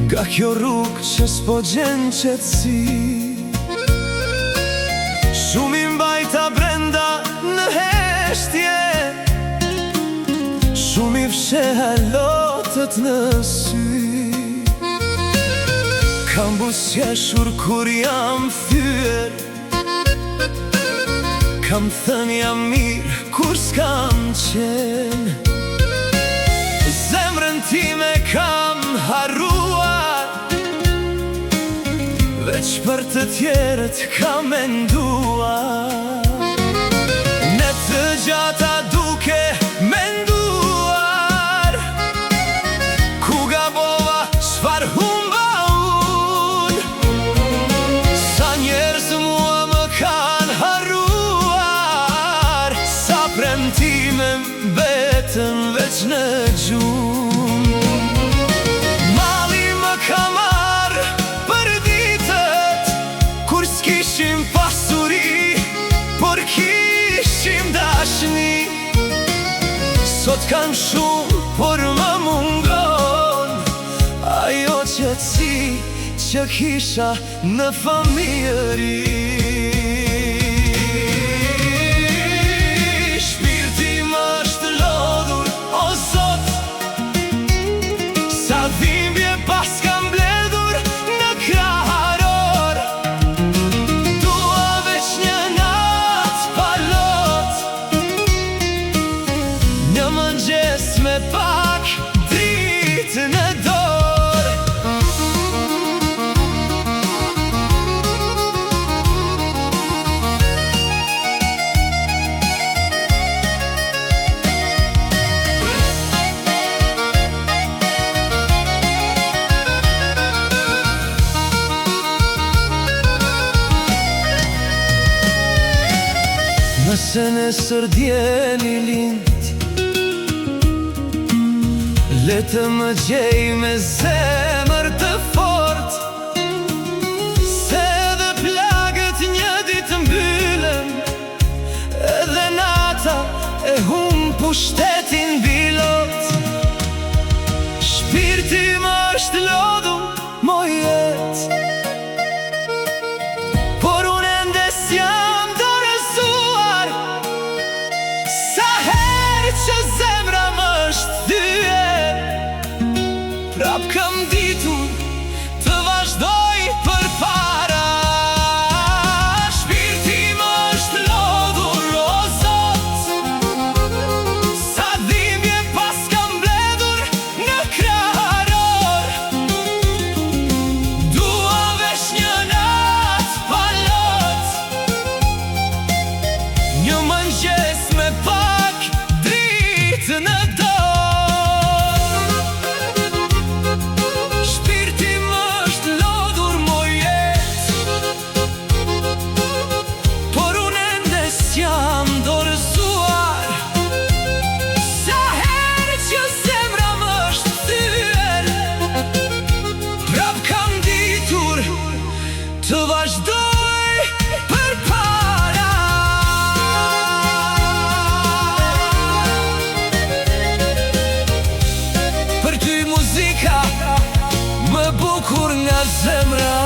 Nga kjo rrugë që s'po gjen qetësi, shumë i mbajta brenda në heshtje, shumë i fsheha lotët në sy. Kam busjeshur kur jam thyer, kam thënë jam mirë kur s'kam qenë. Zemrën time kam harruar, veç për të tjerët kam menduar. Ne të gjata duke menduar, ku gabova, çfar humba unë. Sa njerëz mua më kanë harruar, sa premtime mbetën veç në gjumë. Mali më ka marrë për ditët kur s'kishim pasuri, por kishim dashni. Sot kam shumë, por më mungon ajo qetësi që kisha në familje. Shpirti më është lodhur, o Zot, sa dhimbje pas kam mbledhur në krahëror. Dua veç një natë pa lot, një mëngjes me pak dritë në dorë. Nëse nesër djeni lind, le të më gjej me zemër të fort, se edhe plagët një ditë mbyllen, edhe nata e hum pushtetin bilot. Shpirti më është lodhur, mo jetë, por unë endes jam dorëzuar. Sa herë që zemra më është thyer, prap kam ditur të vazhdoj përpara. Shpirti më është lodhur, o Zot, sa dhimbje pas kam mbledhur në krahëror. Dua veç një natë pa lot, një mëngjes me pak dritë në dorë. Shpirti më është lodhur, mo jetë, por unë endes jam dorëzuar. Sa herë që zemra më është thyer, prap kam ditur të vazhdoj përpara. Për ty muzika më bukur nga zemra.